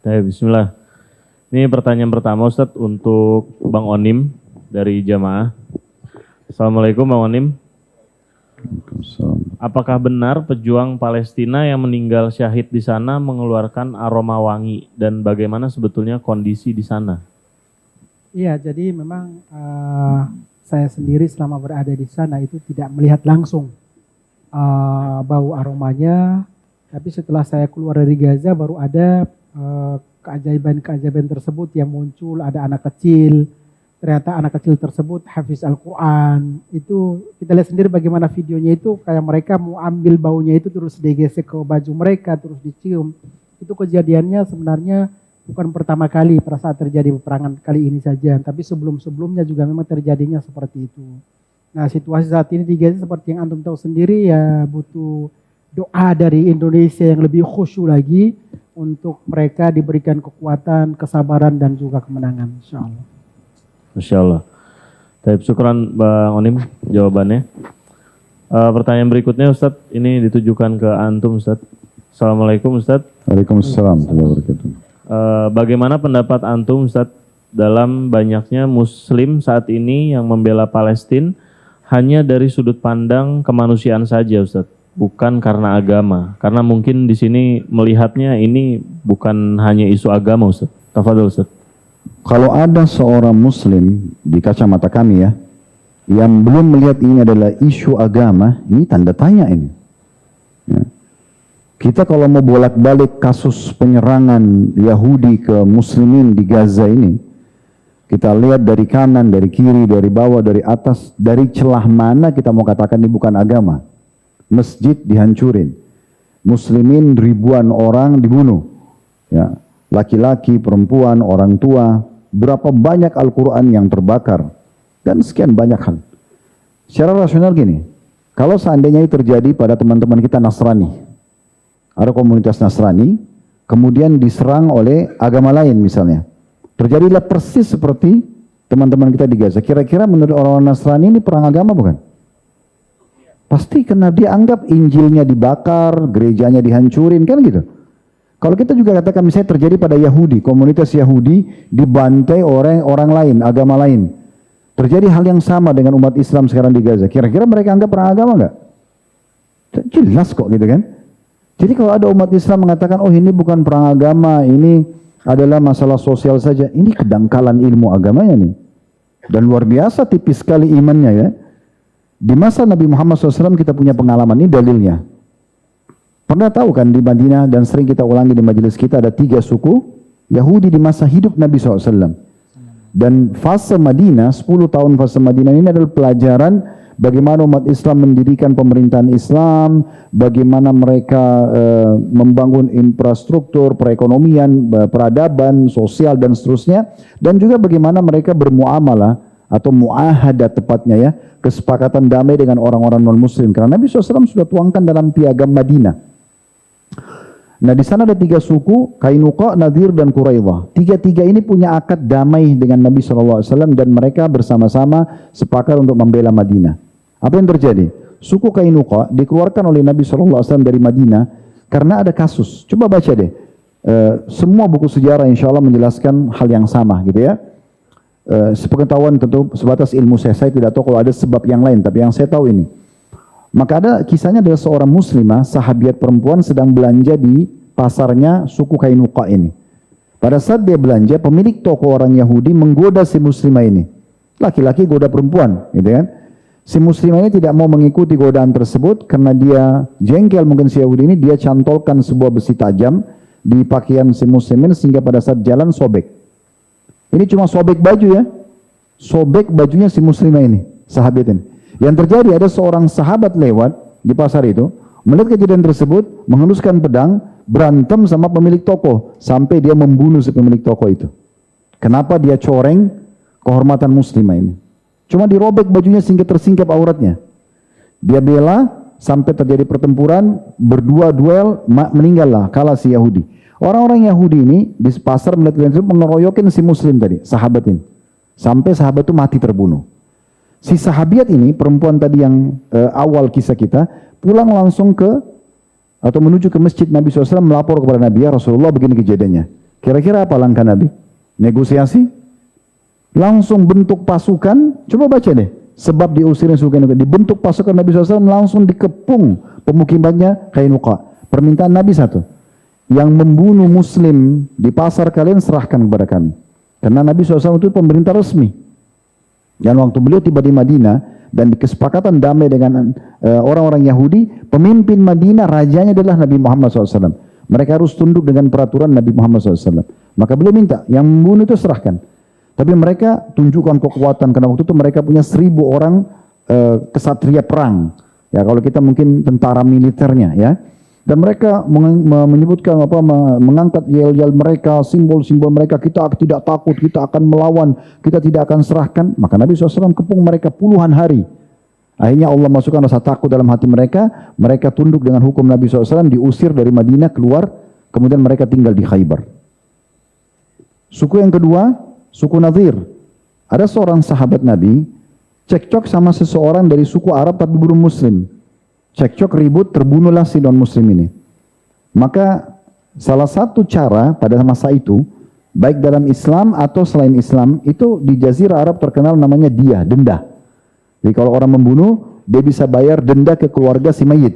Bismillah. Ini pertanyaan pertama Ustadz untuk Bang Onim dari Jamaah. Assalamualaikum Bang Onim. Apakah benar pejuang Palestina yang meninggal syahid di sana mengeluarkan aroma wangi dan bagaimana sebetulnya kondisi di sana? Iya, jadi memang saya sendiri selama berada di sana itu tidak melihat langsung bau aromanya, tapi setelah saya keluar dari Gaza baru ada keajaiban-keajaiban tersebut yang muncul. Ada anak kecil, ternyata anak kecil tersebut hafiz Al-Quran. Itu kita lihat sendiri bagaimana videonya itu, kayak mereka mau ambil baunya itu terus digesek ke baju mereka, terus dicium. Itu kejadiannya sebenarnya bukan pertama kali pada saat terjadi peperangan kali ini saja, tapi sebelum-sebelumnya juga memang terjadinya seperti itu. Nah, situasi saat ini di Gaza seperti yang antum tahu sendiri ya, butuh doa dari Indonesia yang lebih khusyuk lagi untuk mereka diberikan kekuatan, kesabaran dan juga kemenangan, insyaallah. Masyaallah. Baik, syukran Bang Onim jawabannya. Pertanyaan berikutnya Ustadz, ini ditujukan ke antum Ustadz. Assalamualaikum Ustadz. Waalaikumsalam warahmatullahi wabarakatuh. Bagaimana pendapat antum Ustadz dalam banyaknya muslim saat ini yang membela Palestina hanya dari sudut pandang kemanusiaan saja Ustadz, bukan karena agama? Karena mungkin di sini melihatnya ini bukan hanya isu agama Ustadz. Tafadhol Ustadz. Kalau ada seorang muslim di kacamata kami ya, yang belum melihat ini adalah isu agama, ini tanda tanya ini. Ya. Kita kalau mau bolak-balik kasus penyerangan Yahudi ke muslimin di Gaza ini, kita lihat dari kanan, dari kiri, dari bawah, dari atas, dari celah mana kita mau katakan ini bukan agama. Masjid dihancurin, muslimin ribuan orang dibunuh, ya, laki-laki, perempuan, orang tua, berapa banyak Al-Quran yang terbakar, dan sekian banyak hal. Secara rasional gini, kalau seandainya ini terjadi pada teman-teman kita Nasrani, ada komunitas Nasrani, kemudian diserang oleh agama lain misalnya, terjadilah persis seperti teman-teman kita di Gaza. Kira-kira menurut orang-orang Nasrani ini perang agama bukan? Pasti, karena dia anggap Injilnya dibakar, gerejanya dihancurin, kan gitu. Kalau kita juga katakan misalnya terjadi pada Yahudi, komunitas Yahudi dibantai orang lain, agama lain. Terjadi hal yang sama dengan umat Islam sekarang di Gaza. Kira-kira mereka anggap perang agama enggak? Jelas kok gitu kan. Jadi kalau ada umat Islam mengatakan, oh ini bukan perang agama, ini adalah masalah sosial saja. Ini kedangkalan ilmu agamanya nih. Dan luar biasa tipis sekali imannya ya. Di masa Nabi Muhammad SAW kita punya pengalaman, ini dalilnya. Pernah tahu kan di Madinah, dan sering kita ulangi di majelis kita, ada 3 suku Yahudi di masa hidup Nabi SAW. Dan fase Madinah, 10 tahun fase Madinah ini adalah pelajaran bagaimana umat Islam mendirikan pemerintahan Islam, bagaimana mereka membangun infrastruktur, perekonomian, peradaban, sosial dan seterusnya, dan juga bagaimana mereka bermuamalah atau muahadah tepatnya ya, kesepakatan damai dengan orang-orang non-muslim. Karena Nabi SAW sudah tuangkan dalam piagam Madinah. Nah, di sana ada 3 suku, Kainuqa, Nadir, dan Quraidah. 3-3 ini punya akad damai dengan Nabi SAW dan mereka bersama-sama sepakat untuk membela Madinah. Apa yang terjadi? Suku Kainuqa dikeluarkan oleh Nabi SAW dari Madinah karena ada kasus. Coba baca deh. Semua buku sejarah insya Allah menjelaskan hal yang sama gitu ya. Sepengetahuan tentu sebatas ilmu saya tidak tahu kalau ada sebab yang lain, tapi yang saya tahu ini. Maka ada kisahnya adalah seorang muslimah, sahabiat perempuan sedang belanja di pasarnya suku Kainuqa ini. Pada saat dia belanja, pemilik toko orang Yahudi menggoda si muslimah ini. Laki-laki goda perempuan, gitu kan. Si muslimah ini tidak mau mengikuti godaan tersebut karena dia jengkel mungkin si Yahudi ini, dia cantolkan sebuah besi tajam di pakaian si muslimin sehingga pada saat jalan sobek. Ini cuma sobek baju ya. Sobek bajunya si muslimah ini, sahabat ini. Yang terjadi ada seorang sahabat lewat di pasar itu, melihat kejadian tersebut, menghunuskan pedang, berantem sama pemilik toko, sampai dia membunuh si pemilik toko itu. Kenapa? Dia coreng kehormatan muslimah ini. Cuma dirobek bajunya sehingga tersingkap auratnya. Dia bela sampai terjadi pertempuran, berdua duel, meninggallah, kalah si Yahudi. Orang-orang Yahudi ini di pasar melihat kejadian tersebut mengeroyokin si muslim tadi, sahabat ini. Sampai sahabat itu mati terbunuh. Si sahabiat ini, perempuan tadi yang awal kisah kita, pulang langsung ke atau menuju ke masjid Nabi SAW melapor kepada Nabi, ya Rasulullah begini kejadiannya. Kira-kira apa langkah Nabi? Negosiasi? Langsung bentuk pasukan? Coba baca deh. Sebab diusirnya suku Kainuqa. Dibentuk pasukan Nabi SAW langsung dikepung pemukimannya Kainuqa. Permintaan Nabi satu. Yang membunuh muslim di pasar kalian serahkan kepada kami. Karena Nabi SAW itu pemerintah resmi. Dan waktu beliau tiba di Madinah dan di kesepakatan damai dengan orang-orang Yahudi, pemimpin Madinah rajanya adalah Nabi Muhammad SAW. Mereka harus tunduk dengan peraturan Nabi Muhammad SAW. Maka beliau minta yang membunuh itu serahkan. Tapi mereka tunjukkan kekuatan karena waktu itu mereka punya 1000 orang kesatria perang. Ya kalau kita mungkin tentara militernya ya. Dan mereka menyebutkan mengangkat yel-yel mereka, simbol-simbol mereka, kita tidak takut, kita akan melawan, kita tidak akan serahkan. Maka Nabi SAW kepung mereka puluhan hari. Akhirnya Allah masukkan rasa takut dalam hati mereka, mereka tunduk dengan hukum Nabi SAW, diusir dari Madinah keluar, kemudian mereka tinggal di Khaybar. Suku yang kedua, suku Nadir. Ada seorang sahabat Nabi, cekcok sama seseorang dari suku Arab tapi belum Muslim. Cekcok ribut, terbunuhlah si non-Muslim ini. Maka salah satu cara pada masa itu, baik dalam Islam atau selain Islam, itu di Jazirah Arab terkenal namanya diyah, denda. Jadi kalau orang membunuh, dia bisa bayar denda ke keluarga si mayit.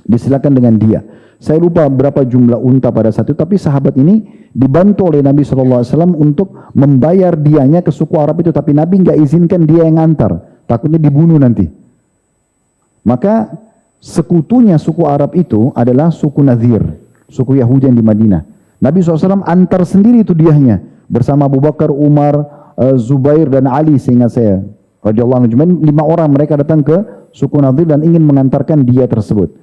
Disilakan dengan dia. Saya lupa berapa jumlah unta pada saat itu, tapi sahabat ini dibantu oleh Nabi SAW untuk membayar dianya ke suku Arab itu, tapi Nabi nggak izinkan dia yang antar, takutnya dibunuh nanti. Maka sekutunya suku Arab itu adalah suku Nadir, suku Yahudi yang di Madinah. Nabi SAW antar sendiri itu diahnya bersama Abu Bakar, Umar, Zubair dan Ali seingat saya. Radhiyallahu anhu. 5 orang mereka datang ke suku Nadir dan ingin mengantarkan dia tersebut.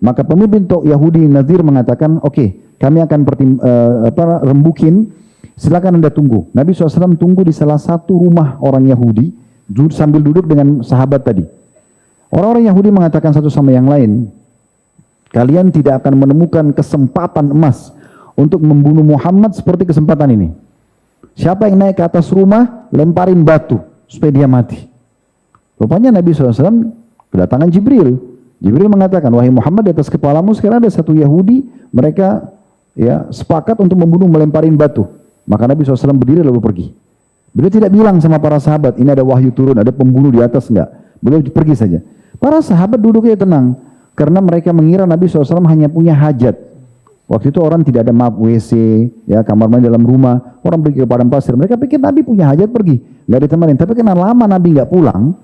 Maka pemimpin Yahudi Nadir mengatakan, oke, kami akan rembukin, silakan Anda tunggu. Nabi SAW tunggu di salah satu rumah orang Yahudi sambil duduk dengan sahabat tadi. Orang-orang Yahudi mengatakan satu sama yang lain, kalian tidak akan menemukan kesempatan emas untuk membunuh Muhammad seperti kesempatan ini. Siapa yang naik ke atas rumah, lemparin batu supaya dia mati. Rupanya Nabi SAW kedatangan Jibril. Jibril mengatakan, wahai Muhammad, di atas kepalamu sekarang ada satu Yahudi, mereka ya sepakat untuk membunuh, melemparin batu. Maka Nabi SAW berdiri lalu pergi. Beliau tidak bilang sama para sahabat, ini ada wahyu turun, ada pembunuh di atas, enggak. Beliau pergi saja. Para sahabat duduknya tenang, karena mereka mengira Nabi SAW hanya punya hajat. Waktu itu orang tidak ada map WC, ya kamar mandi dalam rumah, orang pergi ke padang pasir. Mereka pikir Nabi punya hajat pergi, nggak ditemanin. Tapi karena lama Nabi nggak pulang,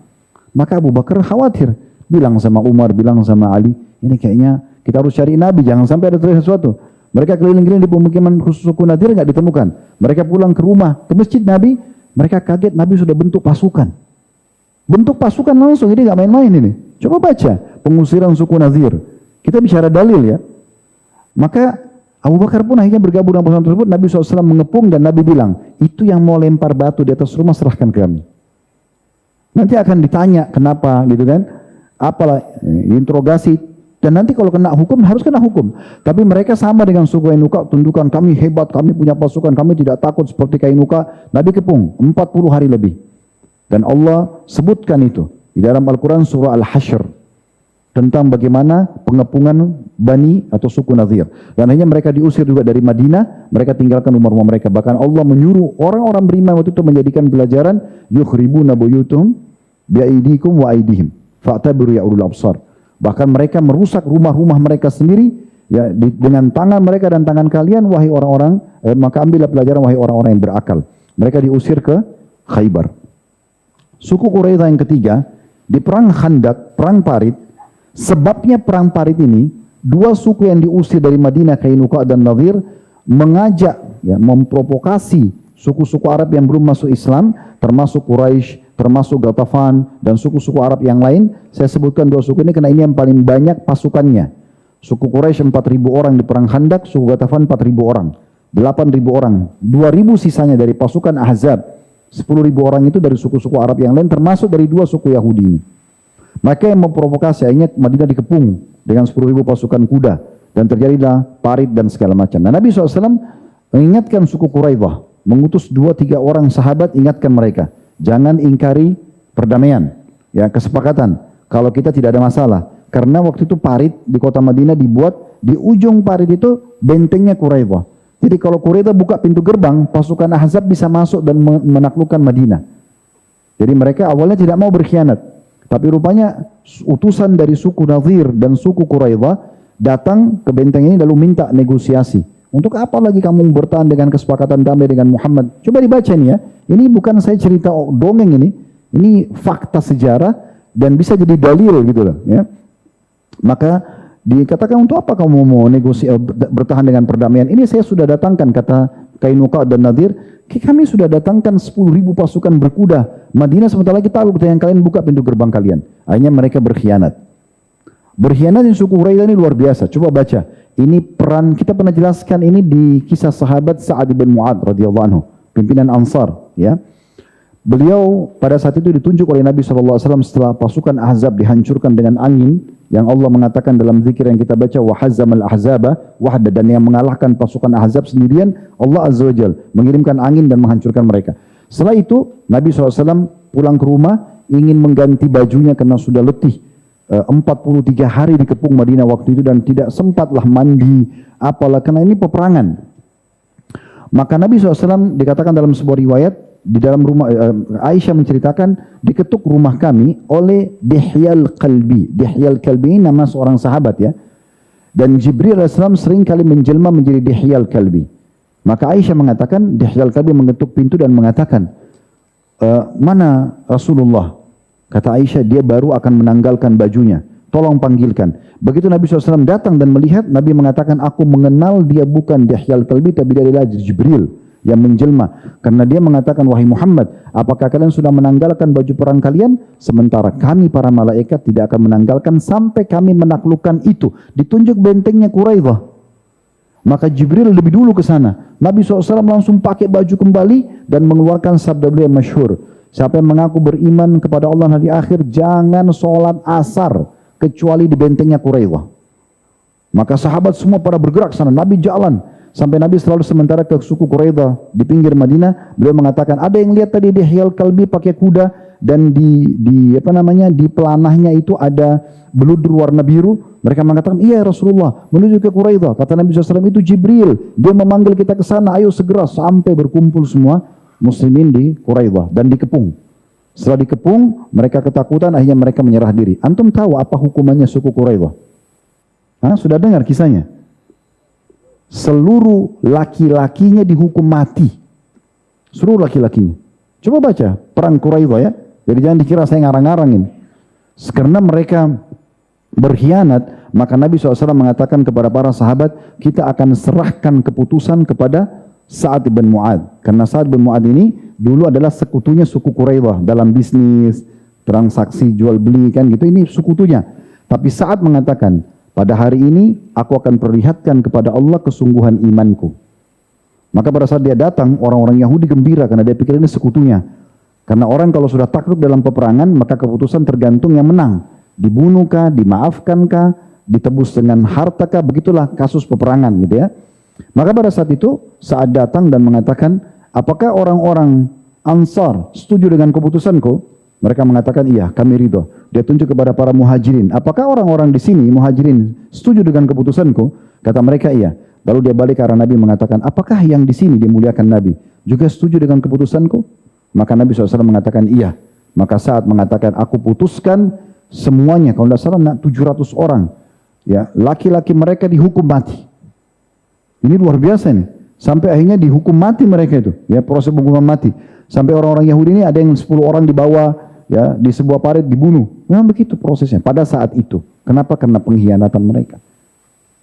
maka Abu Bakar khawatir, bilang sama Umar, bilang sama Ali, ini kayaknya kita harus cari Nabi, jangan sampai ada terjadi sesuatu. Mereka keliling-keliling di pemukiman khusus suku Nadir nggak ditemukan. Mereka pulang ke rumah, ke masjid Nabi, mereka kaget Nabi sudah bentuk pasukan. Bentuk pasukan langsung, ini nggak main-main ini. Coba baca pengusiran suku Nadir. Kita bicara dalil ya. Maka Abu Bakar pun akhirnya bergabung dengan pasukan tersebut. Nabi SAW mengepung dan Nabi bilang, itu yang mau lempar batu di atas rumah serahkan ke kami. Nanti akan ditanya kenapa gitu kan. Apalah interogasi. Dan nanti kalau kena hukum harus kena hukum. Tapi mereka sama dengan suku Kainuqa, tunjukkan kami hebat, kami punya pasukan, kami tidak takut seperti Kainuqa. Nabi kepung 40 hari lebih. Dan Allah sebutkan itu di dalam Al-Quran surah Al-Hashr tentang bagaimana pengepungan Bani atau suku Nadir. Dan akhirnya mereka diusir juga dari Madinah, mereka tinggalkan rumah-rumah mereka. Bahkan Allah menyuruh orang-orang beriman waktu itu menjadikan pelajaran, yukhribuna buyutuhum bi'aidikum wa aidihim fa'tabiru ya ulul absar. Bahkan mereka merusak rumah-rumah mereka sendiri ya dengan tangan mereka dan tangan kalian wahai orang-orang, maka ambillah pelajaran wahai orang-orang yang berakal. Mereka diusir ke Khaybar. Suku Quraidah yang ketiga, di perang Khandak, perang Parit, sebabnya perang Parit ini, dua suku yang diusir dari Madinah, Kainuqa dan Nadir, mengajak, ya, memprovokasi suku-suku Arab yang belum masuk Islam, termasuk Quraisy, termasuk Ghatafan, dan suku-suku Arab yang lain. Saya sebutkan dua suku ini karena ini yang paling banyak pasukannya. Suku Quraisy 4.000 orang di perang Khandak, suku Ghatafan 4.000 orang, 8.000 orang, 2.000 sisanya dari pasukan Ahzab. 10.000 orang itu dari suku-suku Arab yang lain, termasuk dari dua suku Yahudi ini. Maka yang memprovokasi, akhirnya Madinah dikepung dengan 10.000 pasukan kuda. Dan terjadilah Parit dan segala macam. Nah, Nabi SAW mengingatkan suku Quraidah, mengutus 2-3 orang sahabat, ingatkan mereka. Jangan ingkari perdamaian, ya kesepakatan. Kalau kita tidak ada masalah. Karena waktu itu Parit di kota Madinah dibuat, di ujung Parit itu bentengnya Quraidah. Jadi kalau Quraidah buka pintu gerbang, pasukan Ahzab bisa masuk dan menaklukkan Madinah. Jadi mereka awalnya tidak mau berkhianat. Tapi rupanya utusan dari suku Nadhir dan suku Quraidah datang ke benteng ini lalu minta negosiasi. Untuk apa lagi kamu bertahan dengan kesepakatan damai dengan Muhammad? Coba dibaca nih ya. Ini bukan saya cerita dongeng ini. Ini fakta sejarah dan bisa jadi dalil gitu loh. Ya. Maka dikatakan untuk apa kamu mau bertahan dengan perdamaian? Ini saya sudah datangkan, kata Qainuqa dan Nadir. Kami sudah datangkan 10.000 pasukan berkuda. Madinah sebentar lagi takluk dengan kalian buka pintu gerbang kalian. Akhirnya mereka berkhianat. Berkhianat di suku Quraidah ini luar biasa. Coba baca. Ini peran, kita pernah jelaskan ini di kisah sahabat Sa'ad bin Mu'ad radhiyallahu anhu, pimpinan Ansar, ya. Beliau pada saat itu ditunjuk oleh Nabi SAW setelah pasukan Ahzab dihancurkan dengan angin, yang Allah mengatakan dalam zikir yang kita baca, wa hazzamal ahzaba wahda, dan yang mengalahkan pasukan Ahzab sendirian, Allah Azza wa Jalla mengirimkan angin dan menghancurkan mereka. Setelah itu Nabi SAW pulang ke rumah, ingin mengganti bajunya karena sudah letih. 43 hari dikepung Madinah waktu itu dan tidak sempatlah mandi, apalah, karena ini peperangan. Maka Nabi SAW dikatakan dalam sebuah riwayat, di dalam rumah, Aisyah menceritakan, diketuk rumah kami oleh Dihyal Kalbi. Dihyal Kalbi ini nama seorang sahabat ya. Dan Jibril AS sering kali menjelma menjadi Dihyal Kalbi. Maka Aisyah mengatakan, Dihyal Kalbi mengetuk pintu dan mengatakan, mana Rasulullah? Kata Aisyah, dia baru akan menanggalkan bajunya. Tolong panggilkan. Begitu Nabi SAW datang dan melihat, Nabi mengatakan, aku mengenal dia bukan Dihyal Kalbi, tapi dia adalah Jibril yang menjelma. Karena dia mengatakan, wahai Muhammad, apakah kalian sudah menanggalkan baju perang kalian? Sementara kami para malaikat tidak akan menanggalkan sampai kami menaklukkan itu. Ditunjuk bentengnya Quraidah. Maka Jibril lebih dulu ke sana. Nabi SAW langsung pakai baju kembali dan mengeluarkan sabda beliau yang masyhur. Siapa yang mengaku beriman kepada Allah hari akhir, jangan sholat asar kecuali di bentengnya Quraidah. Maka sahabat semua pada bergerak sana. Nabi jalan sampai Nabi selalu sementara ke suku Quraidah di pinggir Madinah. Beliau mengatakan, ada yang lihat tadi Dihyal Kalbi pakai kuda dan di pelanahnya itu ada beludur warna biru. Mereka mengatakan, iya Rasulullah, menuju ke Quraidah. Kata Nabi SAW, itu Jibril, dia memanggil kita ke sana, ayo segera. Sampai berkumpul semua muslimin di Quraidah dan dikepung. Setelah dikepung, mereka ketakutan, akhirnya mereka menyerah diri. Antum tahu apa hukumannya suku Quraidah? Sudah dengar kisahnya? Seluruh laki-lakinya dihukum mati. Seluruh laki-lakinya. Coba baca perang Quraidah ya. Jadi jangan dikira saya ngarang-ngarangin. Karena mereka berkhianat, maka Nabi SAW mengatakan kepada para sahabat, kita akan serahkan keputusan kepada Sa'ad bin Mu'ad. Karena Sa'ad bin Mu'ad ini dulu adalah sekutunya suku Quraidah dalam bisnis, transaksi jual beli kan gitu, ini sekutunya. Tapi Sa'ad mengatakan, pada hari ini aku akan perlihatkan kepada Allah kesungguhan imanku. Maka pada saat dia datang, orang-orang Yahudi gembira karena dia pikir ini sekutunya. Karena orang kalau sudah takluk dalam peperangan, maka keputusan tergantung yang menang. Dibunuhkah, dimaafkankah, ditebus dengan hartakah, begitulah kasus peperangan gitu ya. Maka pada saat itu, saat datang dan mengatakan, apakah orang-orang Ansar setuju dengan keputusanku? Mereka mengatakan, iya, kami ridho. Dia tunjuk kepada para muhajirin. Apakah orang-orang di sini, muhajirin, setuju dengan keputusanku? Kata mereka, iya. Lalu dia balik ke arah Nabi mengatakan, apakah yang di sini dimuliakan Nabi juga setuju dengan keputusanku? Maka Nabi SAW mengatakan, iya. Maka saat mengatakan, aku putuskan semuanya, kalau tidak salah 700 orang. Ya, laki-laki mereka dihukum mati. Ini luar biasa nih. Sampai akhirnya dihukum mati mereka itu. Ya, proses penghukuman mati. Sampai orang-orang Yahudi ini ada yang 10 orang dibawa ya di sebuah parit dibunuh. Memang begitu prosesnya pada saat itu. Kenapa? Karena pengkhianatan mereka.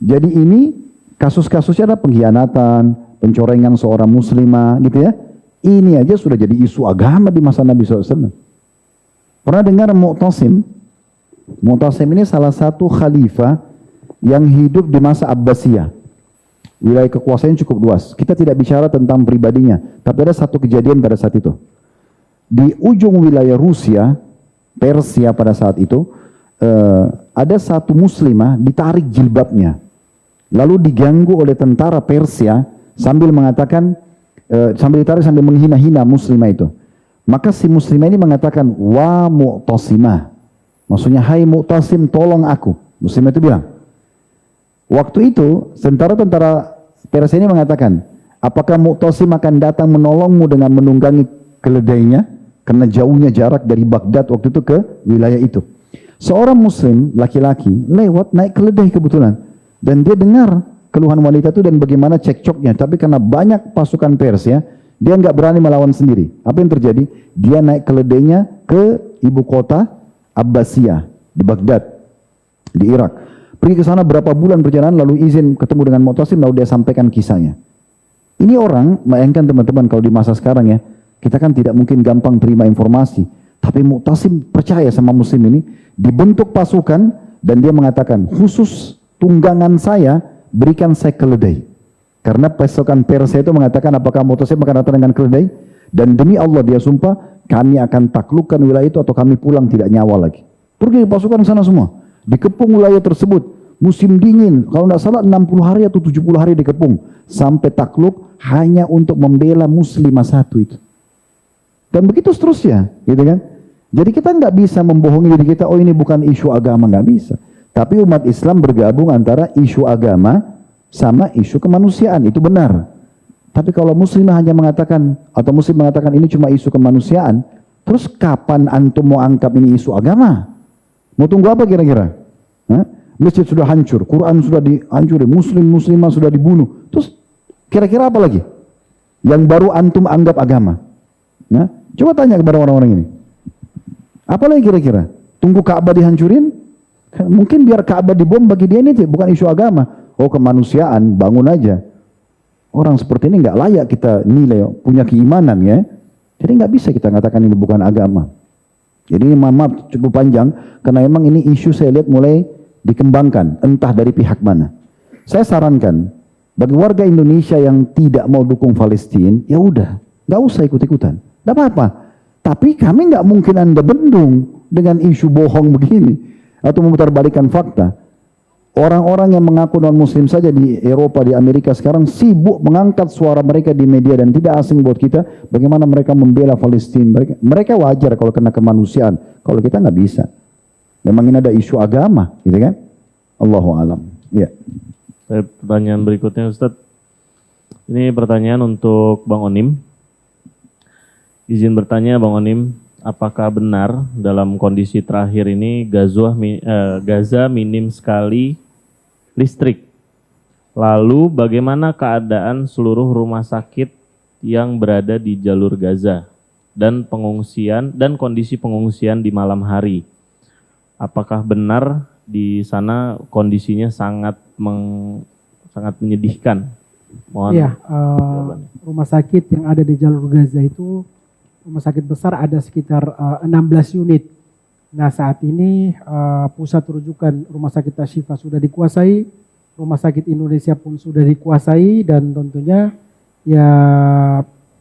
Jadi ini kasus-kasusnya adalah pengkhianatan, pencorengan seorang muslimah gitu ya. Ini aja sudah jadi isu agama di masa Nabi SAW. Pernah dengar Mu'tasim? Mu'tasim ini salah satu khalifah yang hidup di masa Abbasiyah. Wilayah kekuasaannya cukup luas. Kita tidak bicara tentang pribadinya, tapi ada satu kejadian pada saat itu. Di ujung wilayah Rusia, Persia pada saat itu, ada satu muslimah ditarik jilbabnya. Lalu diganggu oleh tentara Persia sambil mengatakan, sambil ditarik sambil menghina-hina muslimah itu. Maka si muslimah ini mengatakan, wa Mu'tasimah. Maksudnya, hai Mu'tasim, tolong aku. Muslimah itu bilang. Waktu itu, tentara-tentara Pers ini mengatakan, apakah Mu'tasim akan datang menolongmu dengan menunggangi keledainya? Karena jauhnya jarak dari Baghdad waktu itu ke wilayah itu. Seorang muslim, laki-laki, lewat naik keledai kebetulan. Dan dia dengar keluhan wanita itu dan bagaimana cekcoknya. Tapi karena banyak pasukan Persia, dia nggak berani melawan sendiri. Apa yang terjadi? Dia naik keledainya ke ibu kota Abbasiyah di Baghdad, di Irak. Pergi ke sana berapa bulan perjalanan, lalu izin ketemu dengan Mu'tasim, lalu dia sampaikan kisahnya. Ini orang, bayangkan teman-teman kalau di masa sekarang ya, kita kan tidak mungkin gampang terima informasi. Tapi Mu'tasim percaya sama muslim ini, dibentuk pasukan, dan dia mengatakan, khusus tunggangan saya, berikan saya keledai. Karena pasukan Persia itu mengatakan, apakah Mu'tasim akan datang dengan keledai? Dan demi Allah dia sumpah, kami akan taklukkan wilayah itu atau kami pulang tidak nyawa lagi. Pergi pasukan ke sana semua. Dikepung wilayah tersebut. Musim dingin, kalau tidak salah 60 hari atau 70 hari dikepung. Sampai takluk hanya untuk membela muslimah satu itu. Dan begitu seterusnya, gitu kan? Jadi kita nggak bisa membohongi diri kita, oh ini bukan isu agama, nggak bisa. Tapi umat Islam bergabung antara isu agama sama isu kemanusiaan, itu benar. Tapi kalau muslimah hanya mengatakan, atau muslim mengatakan ini cuma isu kemanusiaan, terus kapan antum mau anggap ini isu agama? Mau tunggu apa kira-kira? Masjid sudah hancur, Quran sudah dihancurin, muslimah sudah dibunuh. Terus kira-kira apa lagi? Yang baru antum anggap agama? Nah, coba tanya kepada orang-orang ini. Apa lagi kira-kira? Tunggu Ka'bah dihancurin? Mungkin biar Ka'bah dibom bagi dia ini bukan isu agama. Oh kemanusiaan, bangun aja. Orang seperti ini nggak layak kita nilai, punya keimanan ya. Jadi nggak bisa kita katakan ini bukan agama. Jadi ini maaf cukup panjang, karena memang ini isu saya lihat mulai dikembangkan, entah dari pihak mana. Saya sarankan, bagi warga Indonesia yang tidak mau dukung Palestina, ya udah, nggak usah ikut-ikutan. Nggak apa-apa. Tapi kami nggak mungkin Anda bendung dengan isu bohong begini atau memutarbalikkan fakta. Orang-orang yang mengaku non-muslim saja di Eropa, di Amerika sekarang sibuk mengangkat suara mereka di media dan tidak asing buat kita bagaimana mereka membela Palestina. Mereka wajar kalau kena kemanusiaan, kalau kita nggak bisa. Memang ini ada isu agama, gitu kan? Allahu alam. Ya. Pertanyaan berikutnya Ustadz. Ini pertanyaan untuk Bang Onim. Izin bertanya Bang Onim, apakah benar dalam kondisi terakhir ini Gaza minim sekali listrik? Lalu bagaimana keadaan seluruh rumah sakit yang berada di jalur Gaza dan pengungsian dan kondisi pengungsian di malam hari? Apakah benar di sana kondisinya sangat menyedihkan? Mohon Iya, rumah sakit yang ada di jalur Gaza itu rumah sakit besar ada sekitar 16 unit. Nah saat ini pusat rujukan rumah sakit Ashifa sudah dikuasai, rumah sakit Indonesia pun sudah dikuasai, dan tentunya ya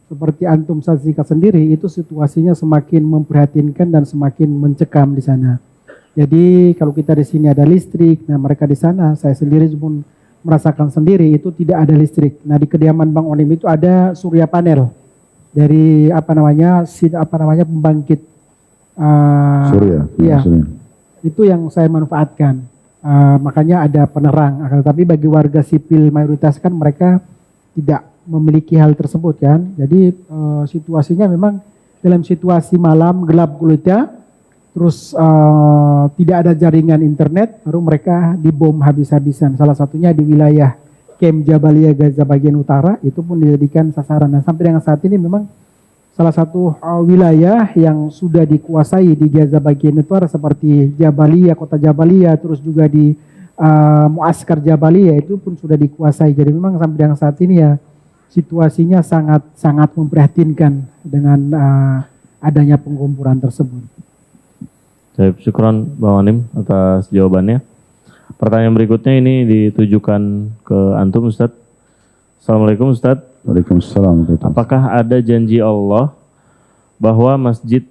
seperti antum saksikan sendiri itu situasinya semakin memprihatinkan dan semakin mencekam di sana. Jadi kalau kita di sini ada listrik, nah mereka di sana saya sendiri pun merasakan sendiri itu tidak ada listrik. Nah di kediaman Bang Onim itu ada surya panel dari pembangkit Surya. iya, itu yang saya manfaatkan. Makanya ada penerang. Tapi bagi warga sipil mayoritas kan mereka tidak memiliki hal tersebut kan. Jadi situasinya memang dalam situasi malam gelap gulita, terus tidak ada jaringan internet, baru mereka dibom habis-habisan. Salah satunya di wilayah Kem Jabalia Gaza bagian utara, itu pun dijadikan sasaran. Dan sampai dengan saat ini memang salah satu wilayah yang sudah dikuasai di Gaza bagian utara seperti Jabalia, kota Jabalia, terus juga di Muaskar Jabalia itu pun sudah dikuasai. Jadi memang sampai dengan saat ini ya situasinya sangat memprihatinkan dengan adanya penggempuran tersebut. Saya syukron Bang Onim atas jawabannya. Pertanyaan berikutnya ini ditujukan ke antum Ustadz. Assalamualaikum Ustadz. Waalaikumsalam. Apakah ada janji Allah bahwa Masjid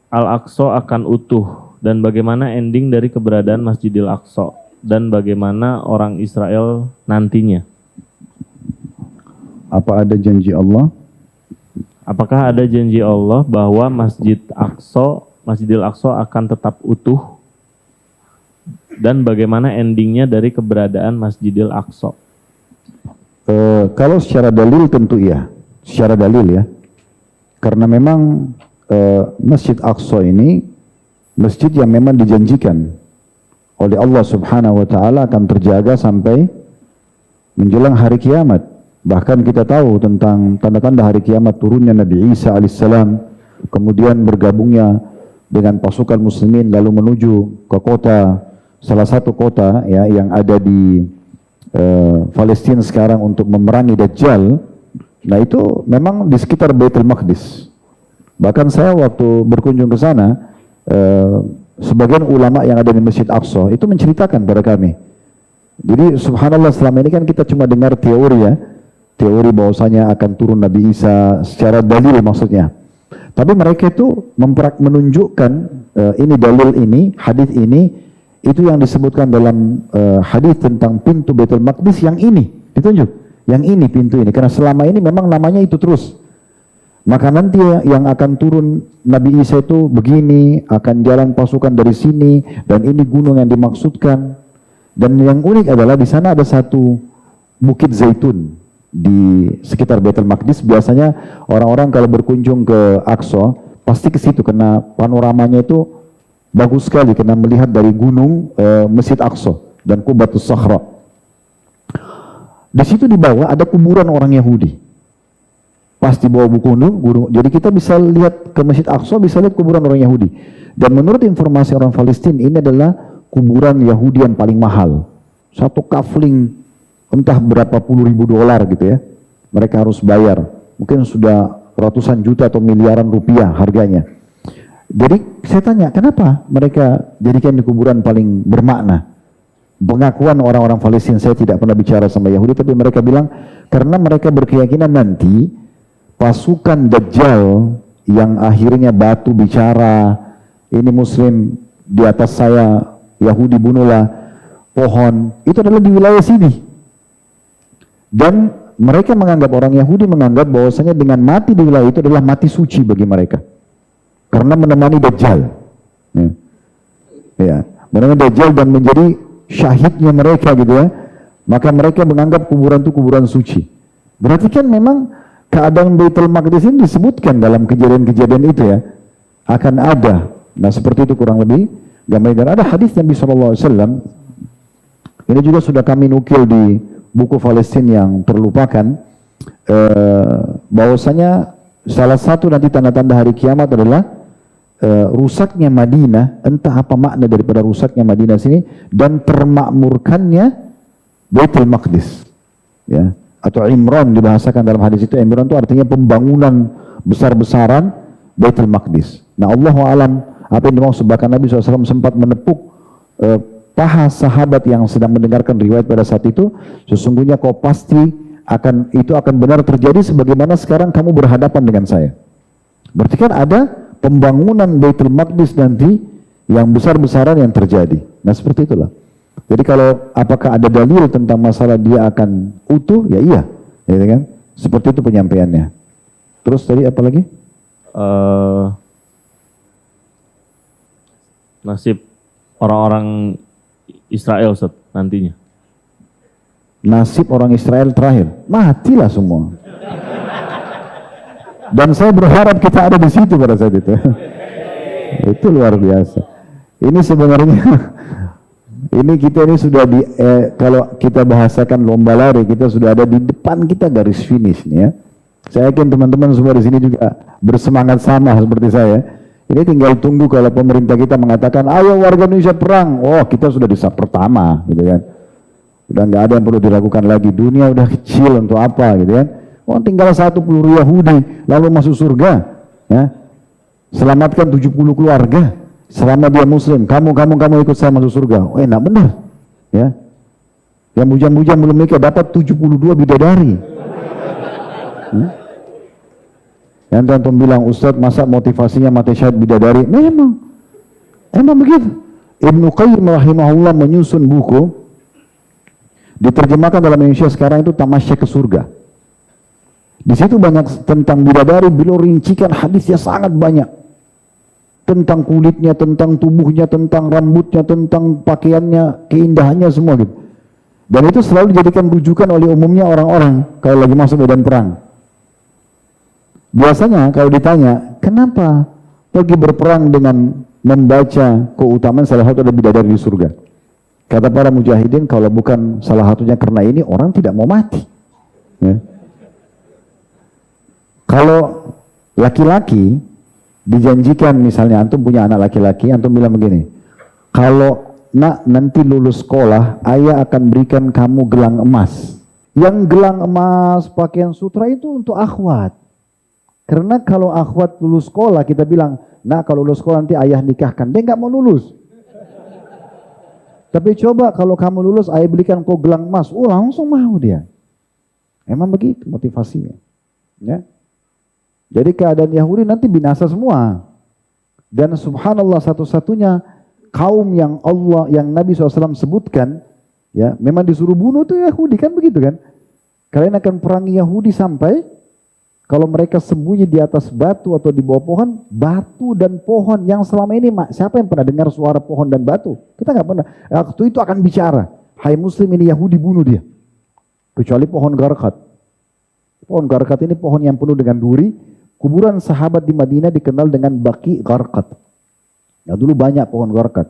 Al-Aqsa akan utuh, dan bagaimana ending dari keberadaan Masjidil Aqsa, dan bagaimana orang Israel nantinya? Apa ada janji Allah? Apakah ada janji Allah bahwa Masjidil Aqsa akan tetap utuh, dan bagaimana endingnya dari keberadaan Masjidil Aqsa? Kalau secara dalil tentu iya, secara dalil ya. Karena memang Masjid Aqsa ini masjid yang memang dijanjikan oleh Allah Subhanahu wa taala akan terjaga sampai menjelang hari kiamat. Bahkan kita tahu tentang tanda-tanda hari kiamat, turunnya Nabi Isa alaihissalam, kemudian bergabungnya dengan pasukan muslimin lalu menuju ke kota, salah satu kota ya yang ada di Palestina sekarang untuk memerangi Dajjal. Nah itu memang di sekitar Baitul Maqdis. Bahkan saya waktu berkunjung ke sana, sebagian ulama yang ada di Masjid Aqsa itu menceritakan pada kami. Jadi subhanallah, selama ini kan kita cuma dengar teori ya, teori bahwasanya akan turun Nabi Isa secara dalil maksudnya. Tapi mereka itu menunjukkan ini dalil ini, hadis ini, itu yang disebutkan dalam hadis tentang pintu Baitul Maqdis yang ini ditunjuk, yang ini pintu ini, karena selama ini memang namanya itu terus. Maka nanti yang akan turun Nabi Isa itu begini, akan jalan pasukan dari sini, dan ini gunung yang dimaksudkan. Dan yang unik adalah di sana ada satu bukit zaitun di sekitar Baitul Maqdis. Biasanya orang-orang kalau berkunjung ke Aqsa pasti ke situ karena panoramanya itu bagus sekali, karena melihat dari gunung Masjid Aqsa dan Qubatus Sakhra. Di situ di bawah ada kuburan orang Yahudi. Pas di bawah gunung, jadi kita bisa lihat ke Masjid Aqsa, bisa lihat kuburan orang Yahudi. Dan menurut informasi orang Palestina, ini adalah kuburan Yahudi yang paling mahal. Satu kafling entah berapa puluh ribu dolar gitu ya, mereka harus bayar. Mungkin sudah ratusan juta atau miliaran rupiah harganya. Jadi saya tanya, kenapa mereka jadikan di kuburan paling bermakna? Pengakuan orang-orang Palestina, saya tidak pernah bicara sama Yahudi, tapi mereka bilang karena mereka berkeyakinan nanti pasukan Dajjal yang akhirnya batu bicara, ini Muslim di atas saya, Yahudi bunuhlah pohon, itu adalah di wilayah sini. Dan mereka menganggap, orang Yahudi menganggap bahwasanya dengan mati di wilayah itu adalah mati suci bagi mereka, karena menemani Dajjal ya, menemani Dajjal dan menjadi syahidnya mereka gitu ya. Maka mereka menganggap kuburan itu kuburan suci. Berarti kan memang keadaan Baitul Maqdis ini disebutkan dalam kejadian-kejadian itu ya, akan ada. Nah seperti itu kurang lebih gambaran. Dan ada hadis Nabi SAW, ini juga sudah kami nukil di buku Palestina yang terlupakan, bahwasanya salah satu nanti tanda-tanda hari kiamat adalah rusaknya Madinah. Entah apa makna daripada rusaknya Madinah sini, dan termakmurkannya Baitul Maqdis ya, atau Imran dibahasakan dalam hadis itu. Imran itu artinya pembangunan besar-besaran Baitul Maqdis. Nah Allahu alam apa yang dimaksud, bahkan Nabi SAW sempat menepuk paha sahabat yang sedang mendengarkan riwayat pada saat itu, sesungguhnya kau pasti itu akan benar terjadi sebagaimana sekarang kamu berhadapan dengan saya. Berarti kan ada pembangunan Baitul Maqdis nanti yang besar-besaran yang terjadi. Nah seperti itulah. Jadi kalau apakah ada dalil tentang masalah dia akan utuh, ya iya, gitu kan? Seperti itu penyampaiannya. Terus tadi apa lagi? Nasib orang-orang Israel Ustaz, nantinya. Nasib orang Israel terakhir, matilah semua. Dan saya berharap kita ada di situ pada saat itu. Itu luar biasa. Ini sebenarnya kita sudah di kalau kita bahasakan lomba lari, kita sudah ada di depan kita garis finish nih ya. Saya yakin teman-teman semua di sini juga bersemangat sama seperti saya. Ini tinggal tunggu kalau pemerintah kita mengatakan ayo warga Indonesia perang. Oh, kita sudah di saf pertama gitu kan. Udah nggak ada yang perlu dilakukan lagi. Dunia udah kecil untuk apa gitu kan. Oh, tinggal satu peluru Yahudi lalu masuk surga ya. Selamatkan 70 keluarga. Selama dia muslim, kamu ikut saya masuk surga. Oh, enak benar. Ya. Yang bujang-bujang belum nikah dapat 72 bidadari. Yang tonton bilang, Ustadz masa motivasinya mati syahid bidadari? Emang begitu. Ibnu Qayyim rahimahullah menyusun buku, diterjemahkan dalam Indonesia sekarang itu Tamasya ke Surga. Di situ banyak tentang bidadari, beliau rincikan hadisnya sangat banyak. Tentang kulitnya, tentang tubuhnya, tentang rambutnya, tentang pakaiannya, keindahannya semua gitu. Dan itu selalu dijadikan rujukan oleh umumnya orang-orang kalau lagi masuk medan perang. Biasanya kalau ditanya, kenapa pergi berperang dengan membaca keutamaan salah satu ada bidadari di surga? Kata para mujahidin, kalau bukan salah satunya karena ini, orang tidak mau mati. Ya. Kalau laki-laki dijanjikan, misalnya antum punya anak laki-laki, antum bilang begini, kalau nak nanti lulus sekolah, ayah akan berikan kamu gelang emas. Yang gelang emas, pakaian sutra itu untuk akhwat. Karena kalau akhwat lulus sekolah, kita bilang, nak kalau lulus sekolah nanti ayah nikahkan. Dia nggak mau lulus. Tapi coba kalau kamu lulus, ayah belikan kau gelang emas. Oh, langsung mau dia. Emang begitu motivasinya. Ya. Jadi keadaan Yahudi nanti binasa semua. Dan subhanallah, satu-satunya kaum yang Allah, yang Nabi SAW sebutkan, ya, memang disuruh bunuh tuh Yahudi, kan begitu kan? Kalian akan perangi Yahudi sampai kalau mereka sembunyi di atas batu atau di bawah pohon, batu dan pohon yang selama ini, siapa yang pernah dengar suara pohon dan batu? Kita nggak pernah. Waktu itu akan bicara, hai muslim, ini Yahudi, bunuh dia. Kecuali pohon garkat. Pohon garkat ini pohon yang penuh dengan duri. Kuburan sahabat di Madinah dikenal dengan Baqi Gharqad. Nah, dulu banyak pohon gharqad.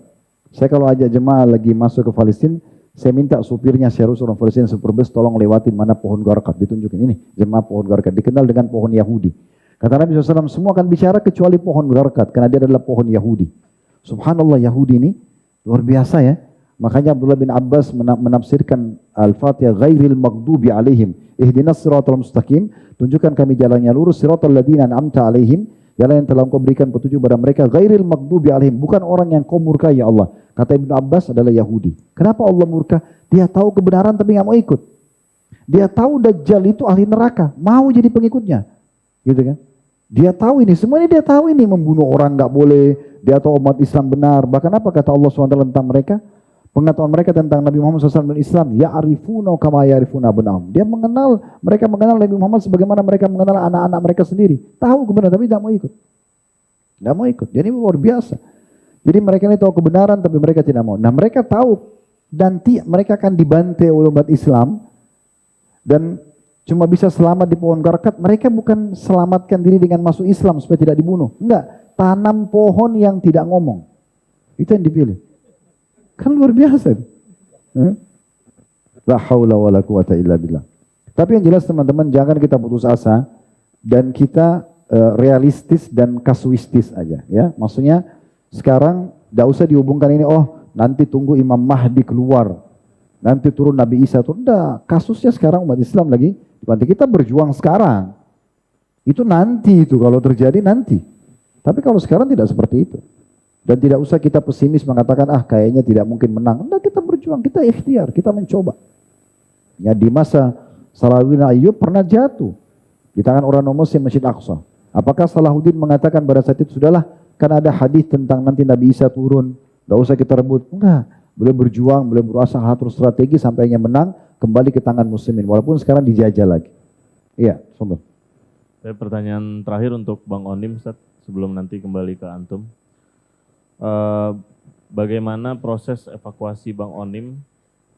Saya kalau ajak jemaah lagi masuk ke Palestina, saya minta supirnya, saya harus orang Palestina superbus, tolong lewatin mana pohon gharqad, ditunjukin ini jemaah pohon gharqad, dikenal dengan pohon Yahudi. Kata Nabi SAW, semua akan bicara kecuali pohon gharqad, karena dia adalah pohon Yahudi. Subhanallah, Yahudi ini luar biasa ya. Makanya Abdullah bin Abbas menafsirkan Al-Fatihah, ghairil maghdubi alaihim ihdinas siratal mustaqim, tunjukkan kami jalannya lurus, siratal ladzina an'amta alaihim, jalan yang telah Engkau berikan petunjuk pada mereka, ghairil maghdubi alaihim, bukan orang yang Kau murkai ya Allah. Kata Ibnu Abbas adalah Yahudi. Kenapa Allah murka? Dia tahu kebenaran tapi nggak mau ikut. Dia tahu Dajjal itu ahli neraka, mau jadi pengikutnya, gitu kan? Dia tahu ini, semuanya dia tahu ini, membunuh orang nggak boleh. Dia tahu umat Islam benar. Bahkan apa kata Allah SWT tentang mereka? Pengetahuan mereka tentang Nabi Muhammad SAW dan Islam, ya'rifuna kama ya'rifuna abna'ahum. Dia mengenal, mereka mengenal Nabi Muhammad sebagaimana mereka mengenal anak-anak mereka sendiri. Tahu kebenaran tapi tidak mau ikut. Tidak mau ikut. Jadi luar biasa. Jadi mereka ini tahu kebenaran tapi mereka tidak mau. Nah, mereka tahu nanti mereka akan dibantai oleh umat Islam dan cuma bisa selamat di pohon gharqad. Mereka bukan selamatkan diri dengan masuk Islam supaya tidak dibunuh. Enggak, tanam pohon yang tidak ngomong. Itu yang dipilih. Kan luar biasa. La haula wala quwata illa billah. Tapi yang jelas teman-teman, jangan kita putus asa dan kita realistis dan kasuistis aja ya. Maksudnya sekarang tidak usah dihubungkan ini, oh nanti tunggu Imam Mahdi keluar, nanti turun Nabi Isa turun. Enggak, kasusnya sekarang umat Islam lagi. Nanti kita berjuang sekarang. Itu nanti, itu kalau terjadi nanti. Tapi kalau sekarang tidak seperti itu. Dan tidak usah kita pesimis mengatakan, kayaknya tidak mungkin menang. Enggak, kita berjuang, kita ikhtiar, kita mencoba. Ya, di masa Salahuddin Ayyub pernah jatuh di tangan orang non-Muslim Masjid Aqsa. Apakah Salahuddin mengatakan pada saat itu, sudahlah, kan ada hadis tentang nanti Nabi Isa turun, enggak usah kita rebut. Enggak, beliau berjuang, beliau berusaha atur strategi sampainya menang, kembali ke tangan muslimin. Walaupun sekarang dijajah lagi. Iya, sombong. Pertanyaan terakhir untuk Bang Onim, Ustaz, sebelum nanti kembali ke Antum. Bagaimana proses evakuasi Bang Onim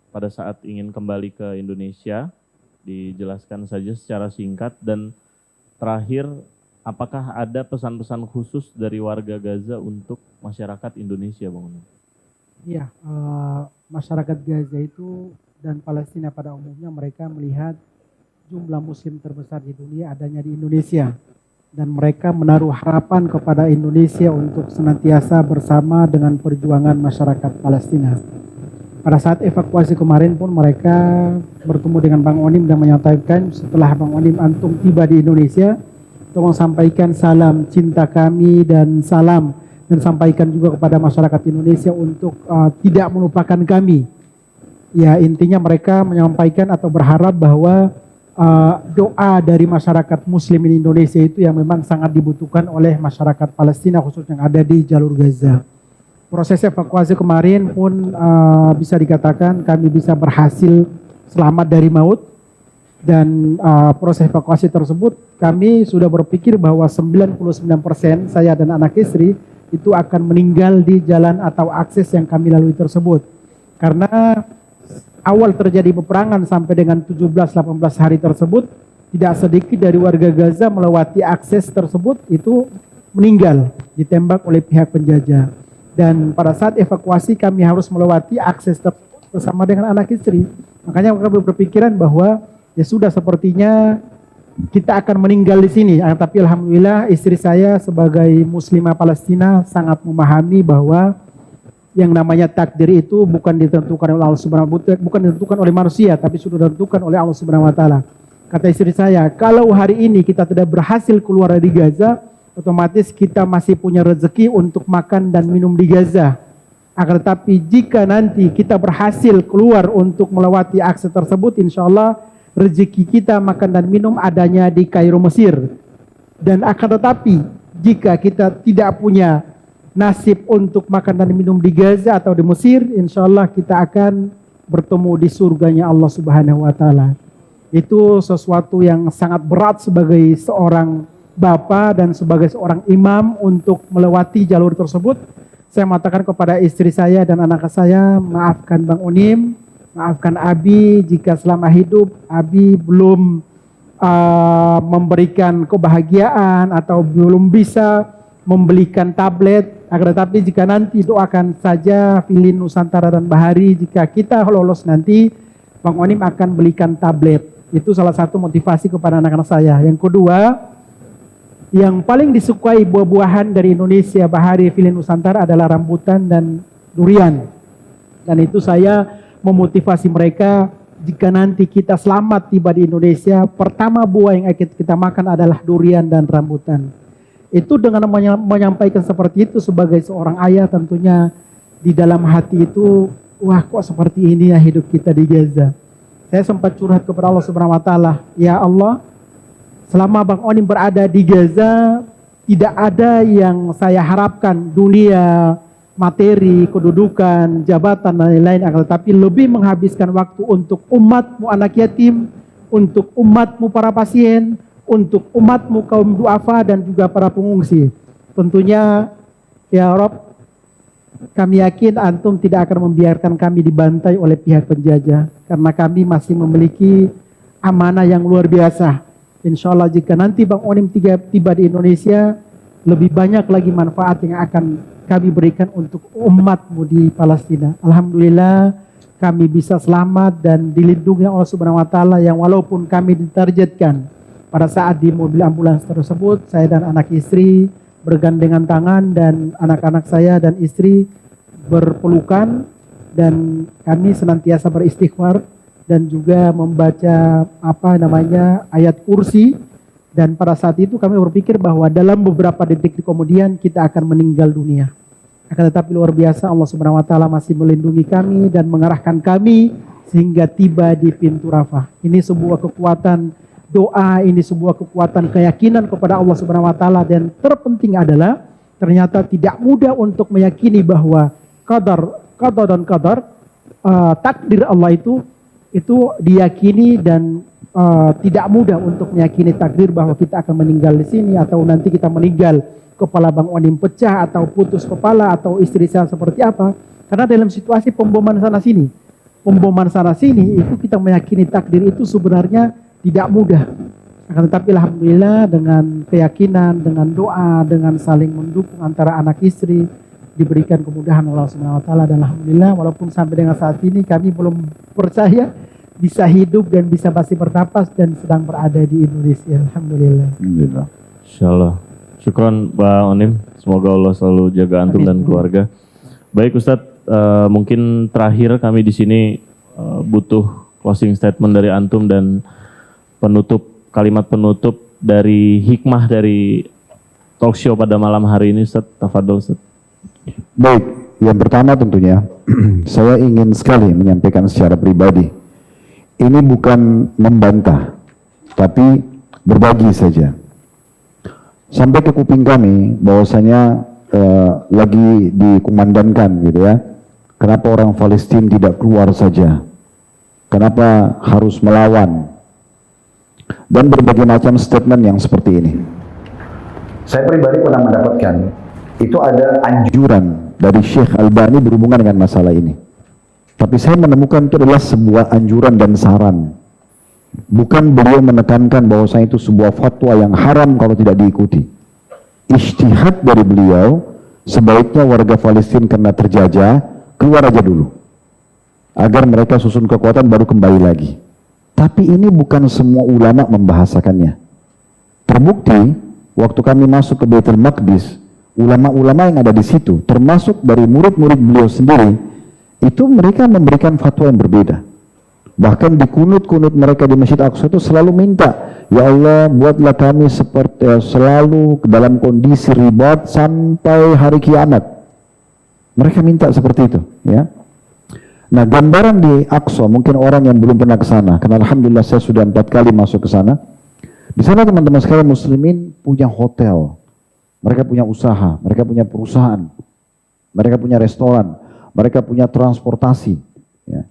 pada saat ingin kembali ke Indonesia? Dijelaskan saja secara singkat. Dan terakhir, apakah ada pesan-pesan khusus dari warga Gaza untuk masyarakat Indonesia, Bang Onim? Iya, masyarakat Gaza itu dan Palestina pada umumnya mereka melihat jumlah muslim terbesar di dunia adanya di Indonesia. Dan mereka menaruh harapan kepada Indonesia untuk senantiasa bersama dengan perjuangan masyarakat Palestina. Pada saat evakuasi kemarin pun mereka bertemu dengan Bang Onim dan menyampaikan, setelah Bang Onim antum tiba di Indonesia, tolong sampaikan salam cinta kami dan salam, dan sampaikan juga kepada masyarakat Indonesia untuk tidak melupakan kami. Ya, intinya mereka menyampaikan atau berharap bahwa doa dari masyarakat muslim di Indonesia itu yang memang sangat dibutuhkan oleh masyarakat Palestina khususnya yang ada di jalur Gaza. Proses evakuasi kemarin pun bisa dikatakan kami bisa berhasil selamat dari maut, dan proses evakuasi tersebut kami sudah berpikir bahwa 99% saya dan anak istri itu akan meninggal di jalan atau akses yang kami lalui tersebut. Karena awal terjadi peperangan sampai dengan 17-18 hari tersebut, tidak sedikit dari warga Gaza melewati akses tersebut itu meninggal, ditembak oleh pihak penjajah. Dan pada saat evakuasi kami harus melewati akses tersebut bersama dengan anak istri. Makanya kami berpikiran bahwa ya sudah, sepertinya kita akan meninggal di sini. Tapi alhamdulillah istri saya sebagai muslimah Palestina sangat memahami bahwa yang namanya takdir itu bukan ditentukan oleh Allah Subhanahu wa taala, bukan ditentukan oleh manusia, tapi sudah ditentukan oleh Allah Subhanahu wa taala. Kata istri saya, kalau hari ini kita tidak berhasil keluar dari Gaza, otomatis kita masih punya rezeki untuk makan dan minum di Gaza. Akan tetapi jika nanti kita berhasil keluar untuk melewati akses tersebut, insya Allah rezeki kita makan dan minum adanya di Kairo, Mesir. Dan akan tetapi jika kita tidak punya nasib untuk makan dan minum di Gaza atau di Mesir, insya Allah kita akan bertemu di surganya Allah Subhanahu wa taala. Itu sesuatu yang sangat berat sebagai seorang bapak dan sebagai seorang imam untuk melewati jalur tersebut. Saya mengatakan kepada istri saya dan anak saya, maafkan Bang Onim, maafkan Abi jika selama hidup Abi belum memberikan kebahagiaan atau belum bisa membelikan tablet. Akan tetapi jika nanti doakan saja Filin Nusantara dan Bahari, jika kita lolos nanti Bang Onim akan belikan tablet. Itu salah satu motivasi kepada anak-anak saya. Yang kedua, yang paling disukai buah-buahan dari Indonesia, Bahari, Filin Nusantara adalah rambutan dan durian. Dan itu saya memotivasi mereka, jika nanti kita selamat tiba di Indonesia, pertama buah yang akan kita makan adalah durian dan rambutan. Itu dengan menyampaikan seperti itu sebagai seorang ayah, tentunya di dalam hati itu, wah kok seperti ini ya hidup kita di Gaza. Saya sempat curhat kepada Allah Subhanahu wa taala, ya Allah, selama Bang Onim berada di Gaza, tidak ada yang saya harapkan, dunia, materi, kedudukan, jabatan, dan lain-lain, tetapi lebih menghabiskan waktu untuk umatmu anak yatim, untuk umatmu para pasien, untuk umatmu kaum duafa dan juga para pengungsi. Tentunya ya Rob, kami yakin antum tidak akan membiarkan kami dibantai oleh pihak penjajah, karena kami masih memiliki amanah yang luar biasa. Insya Allah jika nanti Bang Onim tiba di Indonesia, lebih banyak lagi manfaat yang akan kami berikan untuk umatmu di Palestina. Alhamdulillah kami bisa selamat dan dilindungi Allah Subhanahu wa taala, yang walaupun kami ditargetkan pada saat di mobil ambulans tersebut, saya dan anak istri bergandengan tangan dan anak-anak saya dan istri berpelukan, dan kami senantiasa beristighfar dan juga membaca ayat kursi. Dan pada saat itu kami berpikir bahwa dalam beberapa detik kemudian kita akan meninggal dunia. Akan tetapi luar biasa Allah Subhanahu wa taala masih melindungi kami dan mengarahkan kami sehingga tiba di pintu Rafah. Ini sebuah kekuatan doa, ini sebuah kekuatan keyakinan kepada Allah Subhanahu wa taala, dan terpenting adalah ternyata tidak mudah untuk meyakini bahwa qadar dan qadar, takdir Allah itu diyakini, dan tidak mudah untuk meyakini takdir bahwa kita akan meninggal di sini, atau nanti kita meninggal kepala Bang Onim pecah atau putus kepala, atau istri saya seperti apa. Karena dalam situasi pemboman sana sini itu kita meyakini takdir itu sebenarnya tidak mudah. Akan tetapi alhamdulillah dengan keyakinan, dengan doa, dengan saling mendukung antara anak istri, diberikan kemudahan Allah Subhanahu wa taala, dan alhamdulillah walaupun sampai dengan saat ini kami belum percaya bisa hidup dan bisa masih bernapas dan sedang berada di Indonesia. Alhamdulillah. Insyaallah. Syukron Bang Onim. Semoga Allah selalu jaga antum dan keluarga. Baik Ustadz, mungkin terakhir kami di sini butuh closing statement dari antum dan kalimat penutup dari hikmah dari talk show pada malam hari ini, Ustadz. Tafadhol Ustadz. Baik, yang pertama tentunya saya ingin sekali menyampaikan secara pribadi. Ini bukan membantah, tapi berbagi saja. Sampai ke kuping kami bahwasanya lagi dikumandangkan gitu ya. Kenapa orang Palestina tidak keluar saja? Kenapa harus melawan? Dan berbagai macam statement yang seperti ini. Saya pribadi pernah mendapatkan itu ada anjuran dari Syekh Albani berhubungan dengan masalah ini. Tapi saya menemukan itu adalah sebuah anjuran dan saran. Bukan beliau menekankan bahwasanya itu sebuah fatwa yang haram kalau tidak diikuti. Ijtihad dari beliau, sebaiknya warga Palestina karena terjajah, keluar aja dulu. Agar mereka susun kekuatan baru kembali lagi. Tapi ini bukan semua ulama membahasakannya. Terbukti, waktu kami masuk ke Baitul Maqdis, ulama-ulama yang ada di situ, termasuk dari murid-murid beliau sendiri, itu mereka memberikan fatwa yang berbeda. Bahkan di kunut-kunut mereka di Masjid Aqsa itu selalu minta, ya Allah buatlah kami seperti selalu dalam kondisi ribat sampai hari kiamat. Mereka minta seperti itu, ya. Nah, gambaran di Aqsa, mungkin orang yang belum pernah ke sana, karena alhamdulillah saya sudah 4 kali masuk ke sana. Di sana teman-teman sekalian muslimin punya hotel, mereka punya usaha, mereka punya perusahaan, mereka punya restoran, mereka punya transportasi. Ya.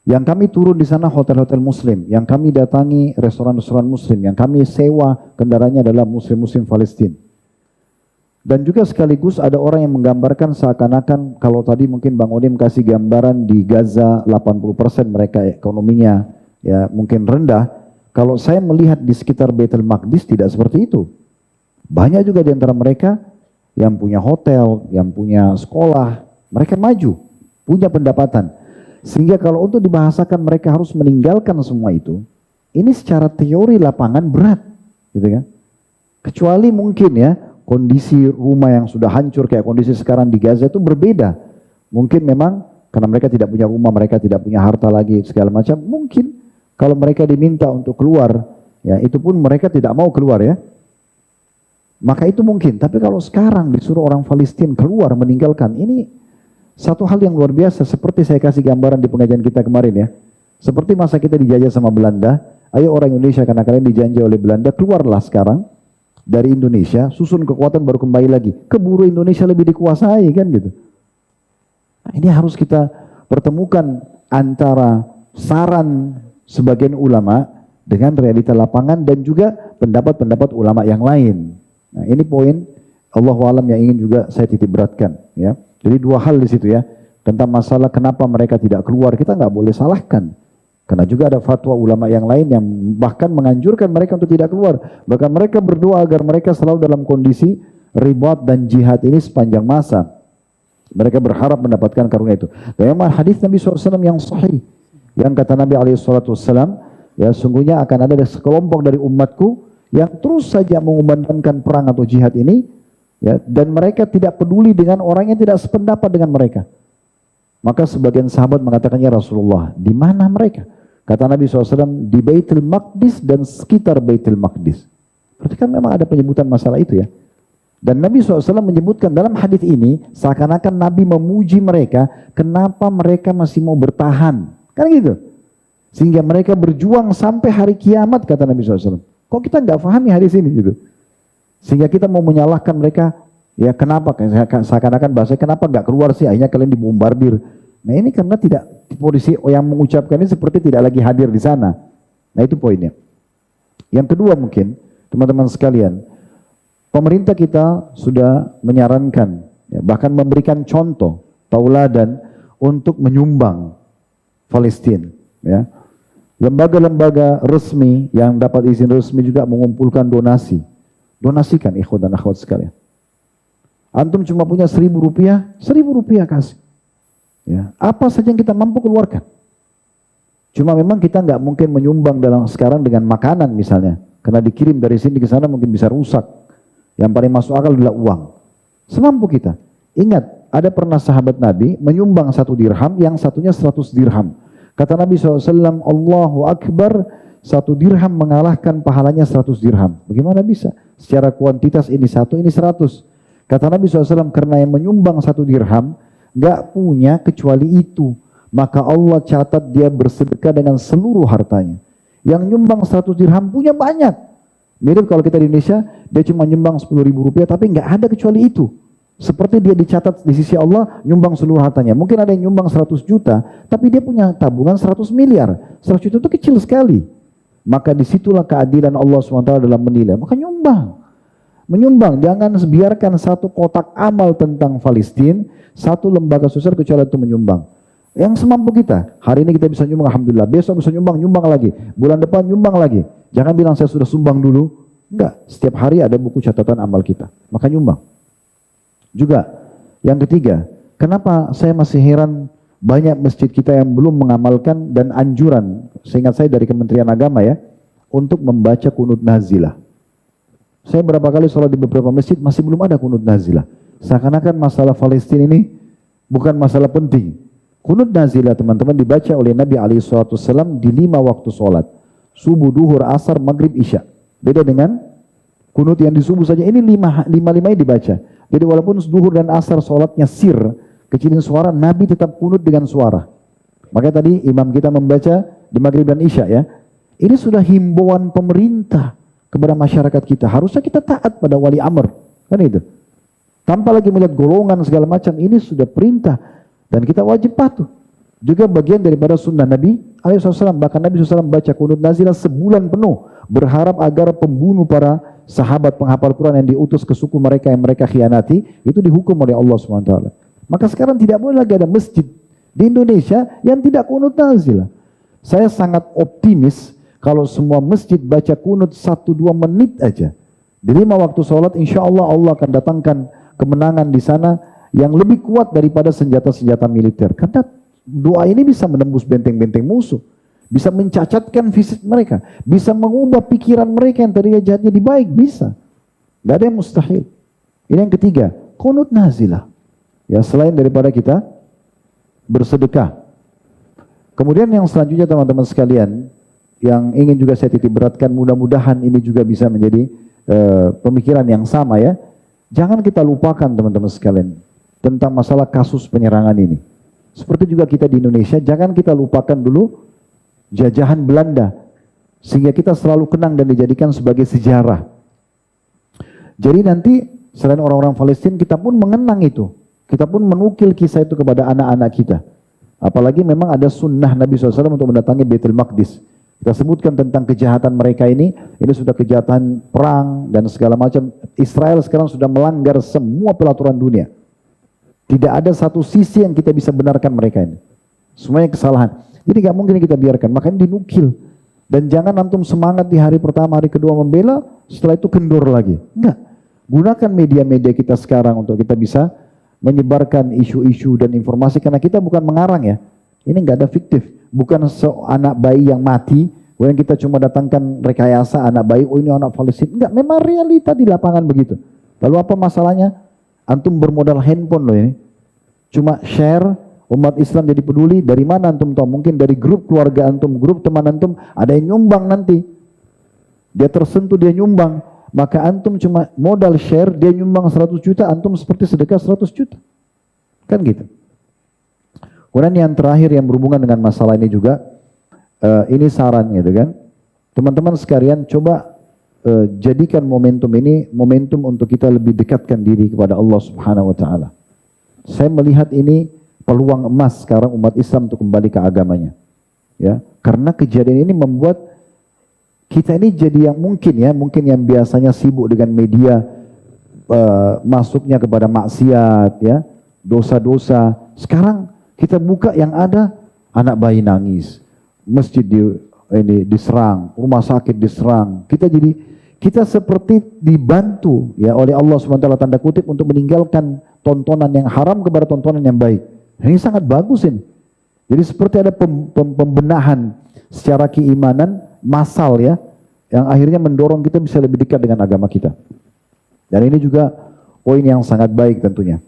Yang kami turun di sana hotel-hotel muslim, yang kami datangi restoran-restoran muslim, yang kami sewa kendaraannya adalah muslim-muslim Palestina. Dan juga sekaligus ada orang yang menggambarkan seakan-akan kalau tadi mungkin Bang Odim kasih gambaran di Gaza 80% mereka ekonominya ya mungkin rendah. Kalau saya melihat di sekitar Baitul Maqdis tidak seperti itu. Banyak juga di antara mereka yang punya hotel, yang punya sekolah, mereka maju, punya pendapatan. Sehingga kalau untuk dibahasakan mereka harus meninggalkan semua itu, ini secara teori lapangan berat, gitu kan? Kecuali mungkin ya, kondisi rumah yang sudah hancur kayak kondisi sekarang di Gaza itu berbeda. Mungkin memang karena mereka tidak punya rumah, mereka tidak punya harta lagi, segala macam. Mungkin kalau mereka diminta untuk keluar, ya itu pun mereka tidak mau keluar ya. Maka itu mungkin, tapi kalau sekarang disuruh orang Palestina keluar meninggalkan, ini satu hal yang luar biasa, seperti saya kasih gambaran di pengajian kita kemarin ya. Seperti masa kita dijajah sama Belanda, ayo orang Indonesia karena kalian dijanji oleh Belanda, keluarlah sekarang dari Indonesia, susun kekuatan baru kembali lagi. Keburu Indonesia lebih dikuasai kan gitu. Nah, ini harus kita pertemukan antara saran sebagian ulama dengan realita lapangan dan juga pendapat-pendapat ulama yang lain. Nah, ini poin Allahu a'lam yang ingin juga saya titik beratkan ya. Jadi 2 hal di situ ya, tentang masalah kenapa mereka tidak keluar, kita nggak boleh salahkan. Karena juga ada fatwa ulama yang lain yang bahkan menganjurkan mereka untuk tidak keluar. Bahkan mereka berdoa agar mereka selalu dalam kondisi ribat dan jihad ini sepanjang masa. Mereka berharap mendapatkan karunia itu. Dan memang hadis Nabi SAW yang sahih, yang kata Nabi SAW, ya sungguhnya akan ada sekelompok dari umatku yang terus saja mengumandangkan perang atau jihad ini, ya, dan mereka tidak peduli dengan orang yang tidak sependapat dengan mereka. Maka sebagian sahabat mengatakannya, Rasulullah, di mana mereka? Kata Nabi SAW, di Baitul Maqdis dan sekitar Baitul Maqdis. Berarti kan memang ada penyebutan masalah itu ya. Dan Nabi SAW menyebutkan dalam hadis ini, seakan-akan Nabi memuji mereka, kenapa mereka masih mau bertahan. Kan gitu. Sehingga mereka berjuang sampai hari kiamat, kata Nabi SAW. Kok kita nggak pahami hadis ini gitu? Sehingga kita mau menyalahkan mereka, ya kenapa? Seakan-akan bahasa kenapa nggak keluar sih? Akhirnya kalian dibombardir. Nah ini karena tidak polisi yang mengucapkan ini seperti tidak lagi hadir di sana. Nah itu poinnya. Yang kedua mungkin teman-teman sekalian, pemerintah kita sudah menyarankan, ya, bahkan memberikan contoh tauladan untuk menyumbang Palestina. Ya. Lembaga-lembaga resmi yang dapat izin resmi juga mengumpulkan donasi. Donasikan ikhwan dan akhwat sekalian. Antum cuma punya 1.000 rupiah, 1.000 rupiah kasih. Ya, apa saja yang kita mampu keluarkan. Cuma memang kita nggak mungkin menyumbang dalam sekarang dengan makanan misalnya. Karena dikirim dari sini ke sana mungkin bisa rusak. Yang paling masuk akal adalah uang. Semampu kita. Ingat, ada pernah sahabat Nabi menyumbang 1 dirham, yang satunya 100 dirham. Kata Nabi SAW, Allahu Akbar, 1 dirham mengalahkan pahalanya 100 dirham. Bagaimana bisa? Secara kuantitas ini 1, ini 100. Kata Nabi SAW, karena yang menyumbang 1 dirham, gak punya kecuali itu. Maka Allah catat dia bersedekah dengan seluruh hartanya. Yang nyumbang 100 dirham punya banyak. Mirip kalau kita di Indonesia, dia cuma nyumbang 10.000 rupiah, tapi gak ada kecuali itu. Seperti dia dicatat di sisi Allah, nyumbang seluruh hartanya. Mungkin ada yang nyumbang 100 juta, tapi dia punya tabungan 100 miliar. 100 juta itu kecil sekali. Maka disitulah keadilan Allah SWT dalam menilai. Maka nyumbang. Menyumbang, jangan biarkan 1 kotak amal tentang Palestina, 1 lembaga sosial kecuali itu menyumbang. Yang semampu kita. Hari ini kita bisa nyumbang, alhamdulillah. Besok bisa nyumbang, nyumbang lagi. Bulan depan nyumbang lagi. Jangan bilang saya sudah sumbang dulu. Enggak, setiap hari ada buku catatan amal kita. Maka nyumbang. Juga, yang ketiga, kenapa saya masih heran banyak masjid kita yang belum mengamalkan dan anjuran, seingat saya dari Kementerian Agama ya, untuk membaca kunut nazilah. Saya berapa kali sholat di beberapa masjid masih belum ada kunut nazilah. Seakan-akan masalah Palestina ini bukan masalah penting. Kunut nazilah teman-teman dibaca oleh Nabi SAW di 5 waktu sholat. Subuh, duhur, asar, maghrib, isya. Beda dengan kunut yang di subuh saja. Ini 5 ini dibaca. Jadi walaupun duhur dan asar sholatnya sir, kecilin suara, Nabi tetap kunut dengan suara. Makanya tadi imam kita membaca di maghrib dan isya ya. Ini sudah himbauan pemerintah kepada masyarakat kita. Harusnya kita taat pada wali amr. Kan itu. Tanpa lagi melihat golongan segala macam, ini sudah perintah. Dan kita wajib patuh. Juga bagian daripada sunnah Nabi SAW. Bahkan Nabi SAW baca kunut nazilah sebulan penuh. Berharap agar pembunuh para sahabat penghafal Quran yang diutus ke suku mereka yang mereka khianati, itu dihukum oleh Allah SWT. Maka sekarang tidak boleh lagi ada masjid di Indonesia yang tidak kunut nazilah. Saya sangat optimis kalau semua masjid baca kunut 1-2 menit aja. Di 5 waktu sholat, insya Allah Allah akan datangkan kemenangan di sana yang lebih kuat daripada senjata-senjata militer. Karena doa ini bisa menembus benteng-benteng musuh. Bisa mencacatkan fisik mereka. Bisa mengubah pikiran mereka yang tadinya jahatnya dibaik. Bisa. Gak ada yang mustahil. Ini yang ketiga. Kunut nazilah. Ya, selain daripada kita bersedekah. Kemudian yang selanjutnya teman-teman sekalian, yang ingin juga saya titik beratkan, mudah-mudahan ini juga bisa menjadi pemikiran yang sama ya. Jangan kita lupakan teman-teman sekalian tentang masalah kasus penyerangan ini. Seperti juga kita di Indonesia, jangan kita lupakan dulu jajahan Belanda, sehingga kita selalu kenang dan dijadikan sebagai sejarah. Jadi nanti selain orang-orang Palestina, kita pun mengenang itu. Kita pun menukil kisah itu kepada anak-anak kita. Apalagi memang ada sunnah Nabi SAW untuk mendatangi Baitul Maqdis. Kita sebutkan tentang kejahatan mereka ini sudah kejahatan perang dan segala macam. Israel sekarang sudah melanggar semua pelaturan dunia. Tidak ada satu sisi yang kita bisa benarkan mereka ini. Semuanya kesalahan. Jadi gak mungkin kita biarkan. Makanya dinukil. Dan jangan antum semangat di hari pertama, hari kedua membela, setelah itu kendor lagi. Enggak. Gunakan media-media kita sekarang untuk kita bisa menyebarkan isu-isu dan informasi. Karena kita bukan mengarang ya. Ini nggak ada fiktif. Bukan anak bayi yang mati, kemudian kita cuma datangkan rekayasa anak bayi, oh ini anak Palestina. Enggak, memang realita di lapangan begitu. Lalu apa masalahnya? Antum bermodal handphone loh ini. Cuma share, umat Islam jadi peduli. Dari mana antum tahu? Mungkin dari grup keluarga antum, grup teman antum, ada yang nyumbang nanti. Dia tersentuh, dia nyumbang. Maka antum cuma modal share, dia nyumbang 100 juta, antum seperti sedekah 100 juta. Kan gitu. Kemudian yang terakhir yang berhubungan dengan masalah ini juga, ini saran gitu kan. Teman-teman sekalian coba jadikan momentum ini momentum untuk kita lebih dekatkan diri kepada Allah Subhanahu wa taala. Saya melihat ini peluang emas sekarang umat Islam untuk kembali ke agamanya. Ya, karena kejadian ini membuat kita ini jadi yang mungkin yang biasanya sibuk dengan media, masuknya kepada maksiat ya, dosa-dosa. Sekarang kita buka yang ada anak bayi nangis, masjid diserang, rumah sakit diserang. Kita seperti dibantu ya oleh Allah SWT tanda kutip untuk meninggalkan tontonan yang haram kepada tontonan yang baik. Ini sangat bagus ini. Jadi seperti ada pembenahan secara keimanan massal ya, yang akhirnya mendorong kita bisa lebih dekat dengan agama kita. Dan ini juga poin yang sangat baik tentunya.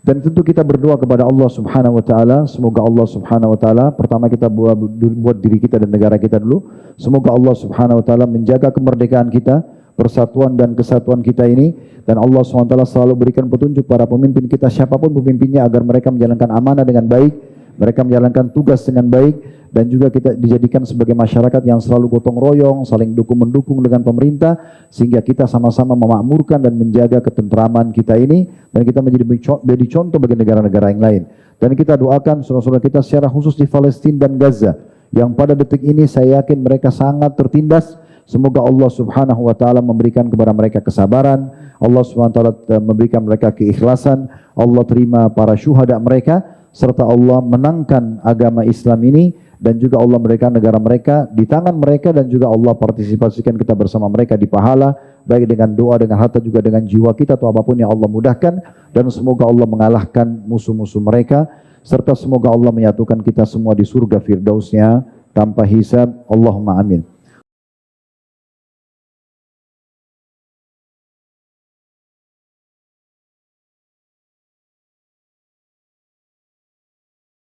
Dan tentu kita berdoa kepada Allah Subhanahu wa taala, semoga Allah Subhanahu wa taala pertama kita buat diri kita dan negara kita dulu, semoga Allah Subhanahu wa taala menjaga kemerdekaan kita, persatuan dan kesatuan kita ini, dan Allah Subhanahu wa taala selalu berikan petunjuk para pemimpin kita siapapun pemimpinnya agar mereka menjalankan amanah dengan baik, mereka menjalankan tugas dengan baik, dan juga kita dijadikan sebagai masyarakat yang selalu gotong royong, saling dukung-mendukung dengan pemerintah, sehingga kita sama-sama memakmurkan dan menjaga ketentraman kita ini, dan kita menjadi contoh bagi negara-negara yang lain. Dan kita doakan saudara-saudara kita secara khusus di Palestina dan Gaza, yang pada detik ini saya yakin mereka sangat tertindas. Semoga Allah Subhanahu wa taala memberikan kepada mereka kesabaran, Allah Subhanahu wa taala memberikan mereka keikhlasan, Allah terima para syuhada mereka, serta Allah menangkan agama Islam ini, dan juga Allah memberikan negara mereka di tangan mereka, dan juga Allah partisipasikan kita bersama mereka di pahala, baik dengan doa, dengan harta, juga dengan jiwa kita atau apapun yang Allah mudahkan. Dan semoga Allah mengalahkan musuh-musuh mereka, serta semoga Allah menyatukan kita semua di surga firdausnya tanpa hisab. Allahumma amin.